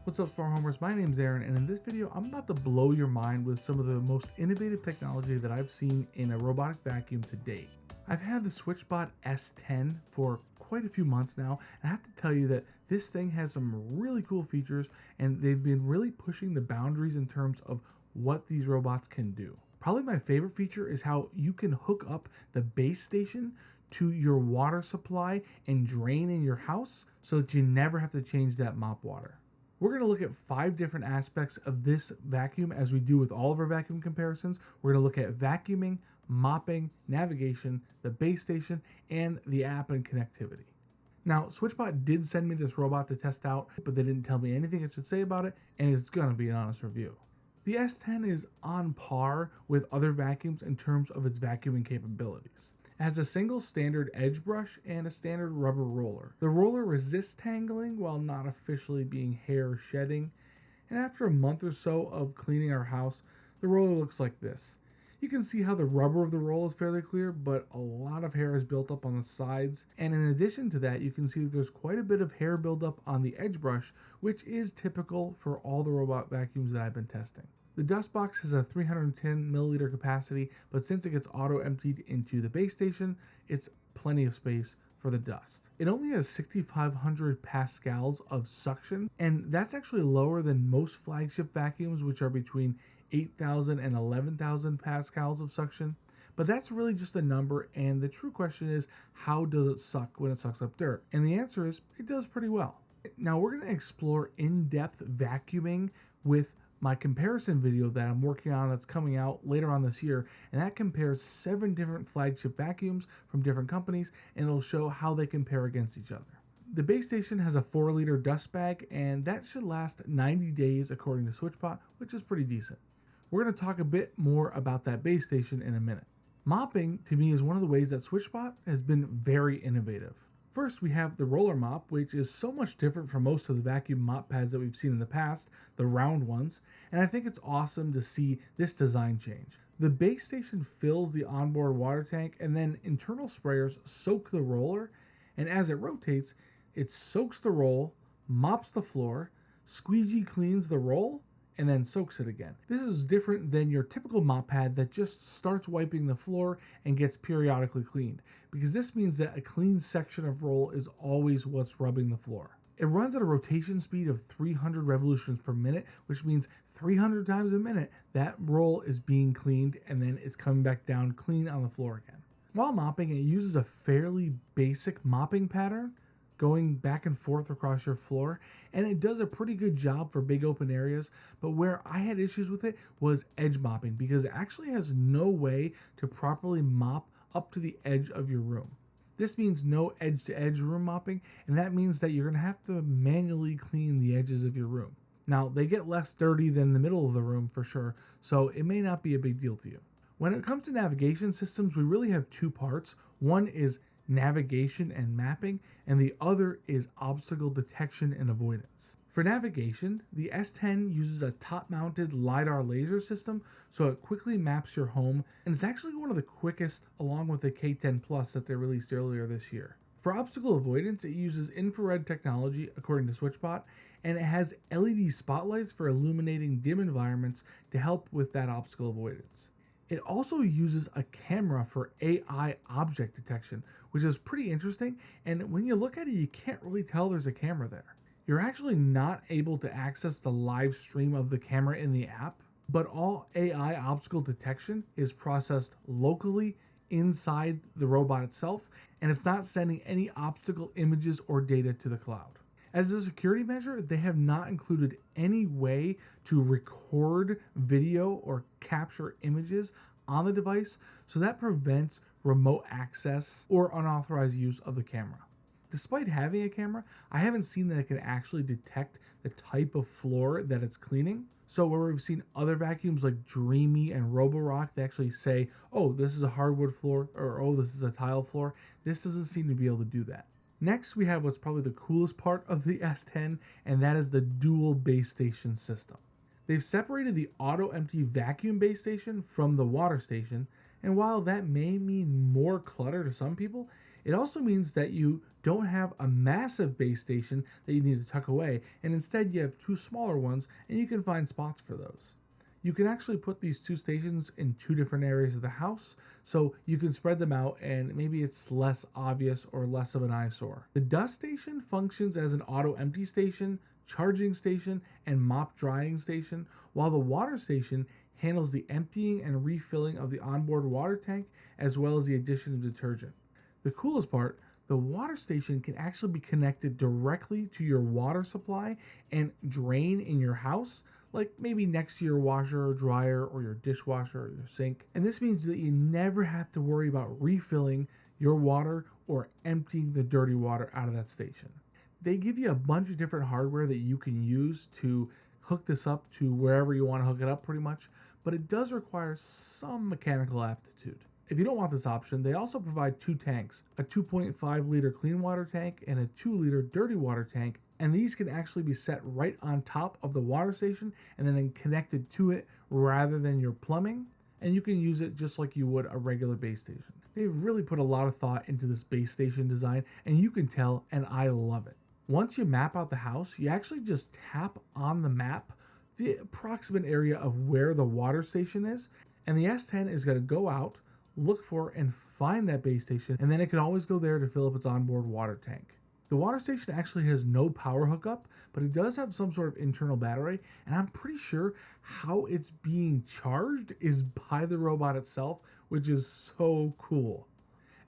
What's up, Smart Homers? My name's Aaron, and in this video, I'm about to blow your mind with some of the most innovative technology that I've seen in a robotic vacuum to date. I've had the SwitchBot S10 for quite a few months now, and I have to tell you that this thing has some really cool features, and they've been really pushing the boundaries in terms of what these robots can do. Probably my favorite feature is how you can hook up the base station to your water supply and drain in your house so that you never have to change that mop water. We're going to look at 5 different aspects of this vacuum as we do with all of our vacuum comparisons. We're going to look at vacuuming, mopping, navigation, the base station, and the app and connectivity. Now, SwitchBot did send me this robot to test out, but they didn't tell me anything I should say about it, and it's going to be an honest review. The S10 is on par with other vacuums in terms of its vacuuming capabilities. It has a single standard edge brush and a standard rubber roller. The roller resists tangling while not officially being hair shedding, and after a month or so of cleaning our house, the roller looks like this. You can see how the rubber of the roll is fairly clear, but a lot of hair is built up on the sides, and in addition to that, you can see that there's quite a bit of hair buildup on the edge brush, which is typical for all the robot vacuums that I've been testing. The dust box has a 310 milliliter capacity, but since it gets auto emptied into the base station, it's plenty of space for the dust. It only has 6,500 pascals of suction, and that's actually lower than most flagship vacuums, which are between 8,000 and 11,000 pascals of suction. But that's really just a number, and the true question is, how does it suck when it sucks up dirt? And the answer is, it does pretty well. Now we're going to explore in-depth vacuuming with my comparison video that I'm working on that's coming out later on this year, and that compares 7 different flagship vacuums from different companies, and it'll show how they compare against each other. The base station has a 4-liter dust bag, and that should last 90 days according to SwitchBot, which is pretty decent. We're going to talk a bit more about that base station in a minute. Mopping, to me, is one of the ways that SwitchBot has been very innovative. First, we have the roller mop, which is so much different from most of the vacuum mop pads that we've seen in the past, the round ones, and I think it's awesome to see this design change. The base station fills the onboard water tank, and then internal sprayers soak the roller, and as it rotates, it soaks the roll, mops the floor, squeegee cleans the roll, and then soaks it again. This is different than your typical mop pad that just starts wiping the floor and gets periodically cleaned, because this means that a clean section of roll is always what's rubbing the floor. It runs at a rotation speed of 300 revolutions per minute, which means 300 times a minute that roll is being cleaned and then it's coming back down clean on the floor again. While mopping, it uses a fairly basic mopping pattern going back and forth across your floor, and it does a pretty good job for big open areas. But where I had issues with it was edge mopping, because it actually has no way to properly mop up to the edge of your room. This means no edge to edge room mopping, and that means that you're going to have to manually clean the edges of your room. Now, they get less dirty than the middle of the room for sure, so it may not be a big deal to you. When it comes to navigation systems, we really have 2 parts. One is navigation and mapping, and the other is obstacle detection and avoidance. For navigation, the S10 uses a top-mounted LiDAR laser system, so it quickly maps your home, and it's actually one of the quickest along with the K10 Plus that they released earlier this year. For obstacle avoidance, it uses infrared technology according to SwitchBot, and it has LED spotlights for illuminating dim environments to help with that obstacle avoidance. It also uses a camera for AI object detection, which is pretty interesting, and when you look at it, you can't really tell there's a camera there. You're actually not able to access the live stream of the camera in the app, but all AI obstacle detection is processed locally inside the robot itself, and it's not sending any obstacle images or data to the cloud. As a security measure, they have not included any way to record video or capture images on the device, so that prevents remote access or unauthorized use of the camera. Despite having a camera, I haven't seen that it can actually detect the type of floor that it's cleaning. So where we've seen other vacuums like Dreamy and Roborock, they actually say, oh, this is a hardwood floor, or oh, this is a tile floor. This doesn't seem to be able to do that. Next, we have what's probably the coolest part of the S10, and that is the dual base station system. They've separated the auto-empty vacuum base station from the water station, and while that may mean more clutter to some people, It also means that you don't have a massive base station that you need to tuck away, and instead you have two smaller ones, and you can find spots for those. You can actually put these two stations in two different areas of the house, so you can spread them out and maybe it's less obvious or less of an eyesore. The dust station functions as an auto empty station, charging station, and mop drying station, while the water station handles the emptying and refilling of the onboard water tank as well as the addition of detergent. The coolest part, the water station can actually be connected directly to your water supply and drain in your house, like maybe next to your washer or dryer or your dishwasher or your sink. And this means that you never have to worry about refilling your water or emptying the dirty water out of that station. They give you a bunch of different hardware that you can use to hook this up to wherever you want to hook it up pretty much, but it does require some mechanical aptitude. If you don't want this option, they also provide two tanks, a 2.5 liter clean water tank and a 2 liter dirty water tank, and these can actually be set right on top of the water station and then connected to it rather than your plumbing, and you can use it just like you would a regular base station. They've really put a lot of thought into this base station design, and you can tell, and I love it. Once you map out the house, you actually just tap on the map the approximate area of where the water station is, and the S10 is going to go out, look for and find that base station, and then it can always go there to fill up its onboard water tank. The water station actually has no power hookup, but it does have some sort of internal battery, and I'm pretty sure how it's being charged is by the robot itself, which is so cool.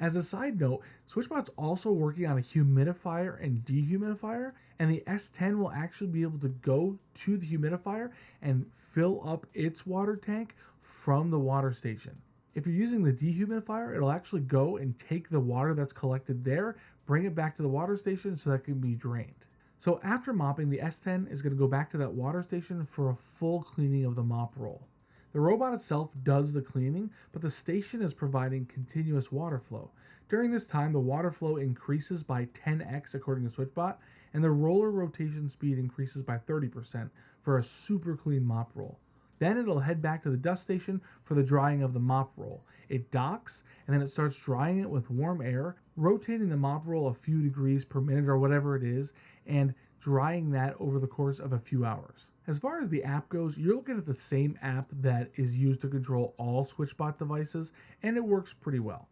As a side note, SwitchBot's also working on a humidifier and dehumidifier, and the S10 will actually be able to go to the humidifier and fill up its water tank from the water station. If you're using the dehumidifier, it'll actually go and take the water that's collected there, bring it back to the water station so that it can be drained. So after mopping, the S10 is going to go back to that water station for a full cleaning of the mop roll. The robot itself does the cleaning, but the station is providing continuous water flow. During this time, the water flow increases by 10x according to SwitchBot, and the roller rotation speed increases by 30% for a super clean mop roll. Then it'll head back to the dust station for the drying of the mop roll. It docks, and then it starts drying it with warm air, rotating the mop roll a few degrees per minute or whatever it is, and drying that over the course of a few hours. As far as the app goes, you're looking at the same app that is used to control all SwitchBot devices, and it works pretty well.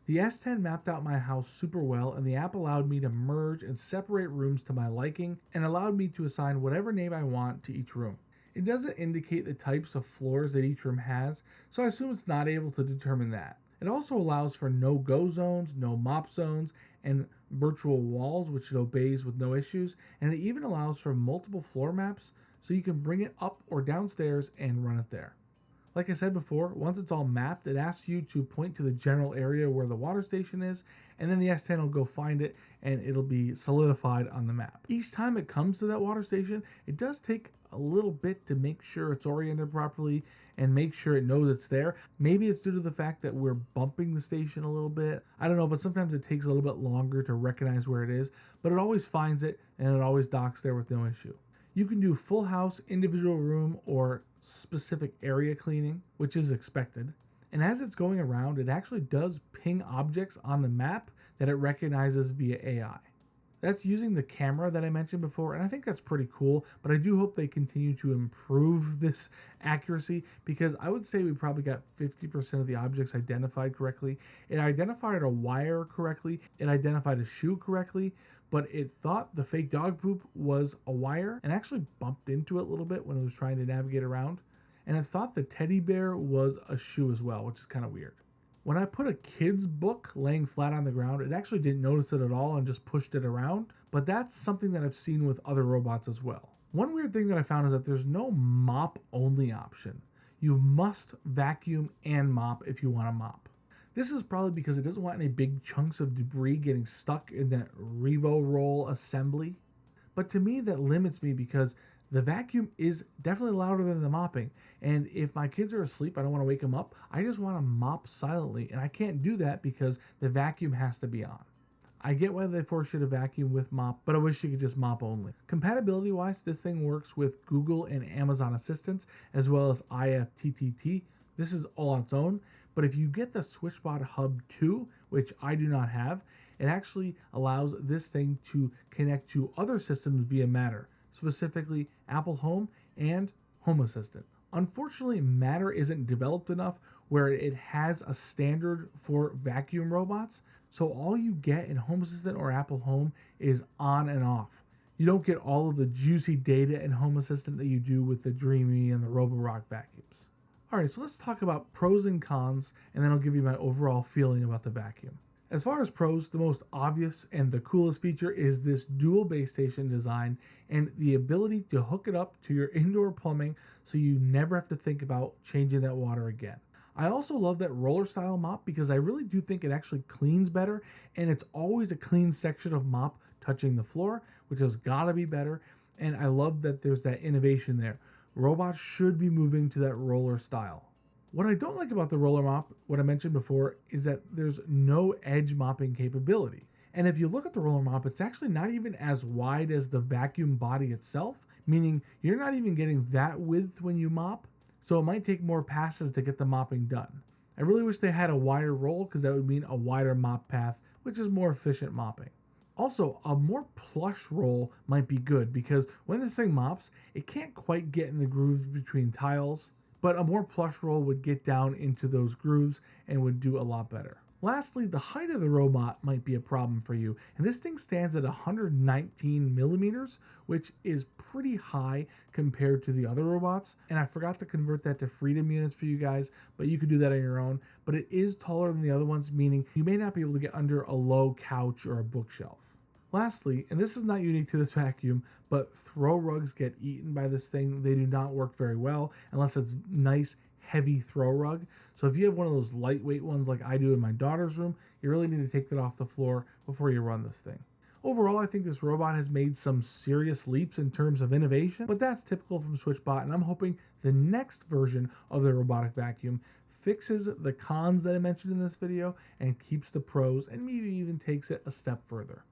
The S10 mapped out my house super well, and the app allowed me to merge and separate rooms to my liking, and allowed me to assign whatever name I want to each room. It doesn't indicate the types of floors that each room has, so I assume it's not able to determine that. It also allows for no-go zones, no mop zones, and virtual walls, which it obeys with no issues, and it even allows for multiple floor maps, so you can bring it up or downstairs and run it there. Like I said before, once it's all mapped, it asks you to point to the general area where the water station is, and then the S10 will go find it, and it'll be solidified on the map. Each time it comes to that water station, it does take a little bit to make sure it's oriented properly and make sure it knows it's there. Maybe it's due to the fact that we're bumping the station a little bit. I don't know, but sometimes it takes a little bit longer to recognize where it is, but it always finds it, and it always docks there with no issue. You can do full house, individual room, or specific area cleaning, which is expected. And as it's going around, it actually does ping objects on the map that it recognizes via AI. That's using the camera that I mentioned before, and I think that's pretty cool, but I do hope they continue to improve this accuracy, because I would say we probably got 50% of the objects identified correctly. It identified a wire correctly, it identified a shoe correctly, but it thought the fake dog poop was a wire and actually bumped into it a little bit when it was trying to navigate around. And it thought the teddy bear was a shoe as well, which is kind of weird. When I put a kid's book laying flat on the ground, it actually didn't notice it at all and just pushed it around, but that's something that I've seen with other robots as well. One weird thing that I found is that there's no mop only option. You must vacuum and mop if you want to mop. This is probably because it doesn't want any big chunks of debris getting stuck in that Revo roll assembly. But to me, that limits me because the vacuum is definitely louder than the mopping. And if my kids are asleep, I don't want to wake them up. I just want to mop silently. And I can't do that because the vacuum has to be on. I get why they force you to vacuum with mop, but I wish you could just mop only. Compatibility wise, this thing works with Google and Amazon assistants as well as IFTTT. This is all on its own. But if you get the SwitchBot Hub 2, which I do not have. It actually allows this thing to connect to other systems via Matter, specifically Apple Home and Home Assistant. Unfortunately, Matter isn't developed enough where it has a standard for vacuum robots, so all you get in Home Assistant or Apple Home is on and off. You don't get all of the juicy data in Home Assistant that you do with the Dreamy and the Roborock vacuums. Alright, so let's talk about pros and cons, and then I'll give you my overall feeling about the vacuum. As far as pros, the most obvious and the coolest feature is this dual base station design and the ability to hook it up to your indoor plumbing so you never have to think about changing that water again. I also love that roller style mop because I really do think it actually cleans better, and it's always a clean section of mop touching the floor, which has got to be better, and I love that there's that innovation there. Robots should be moving to that roller style. What I don't like about the roller mop, what I mentioned before, is that there's no edge mopping capability. And if you look at the roller mop, it's actually not even as wide as the vacuum body itself, meaning you're not even getting that width when you mop, so it might take more passes to get the mopping done. I really wish they had a wider roll because that would mean a wider mop path, which is more efficient mopping. Also, a more plush roll might be good because when this thing mops, it can't quite get in the grooves between tiles, but a more plush roll would get down into those grooves and would do a lot better. Lastly, the height of the robot might be a problem for you, and this thing stands at 119 millimeters, which is pretty high compared to the other robots, and I forgot to convert that to freedom units for you guys, but you could do that on your own, but it is taller than the other ones, meaning you may not be able to get under a low couch or a bookshelf. Lastly, and this is not unique to this vacuum, but throw rugs get eaten by this thing. They do not work very well unless it's nice, heavy throw rug. So if you have one of those lightweight ones like I do in my daughter's room, you really need to take that off the floor before you run this thing. Overall, I think this robot has made some serious leaps in terms of innovation, but that's typical from SwitchBot, and I'm hoping the next version of the robotic vacuum fixes the cons that I mentioned in this video and keeps the pros and maybe even takes it a step further.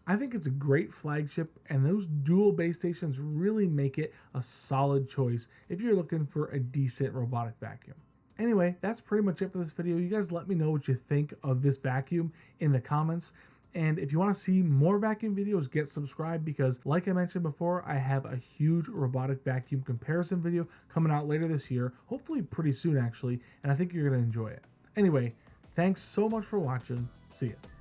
I think it's a great flagship, and those dual base stations really make it a solid choice if you're looking for a decent robotic vacuum. Anyway, that's pretty much it for this video. You guys let me know what you think of this vacuum in the comments. And if you want to see more vacuum videos, get subscribed because like I mentioned before, I have a huge robotic vacuum comparison video coming out later this year, hopefully pretty soon actually, and I think you're going to enjoy it. Anyway, thanks so much for watching. See ya.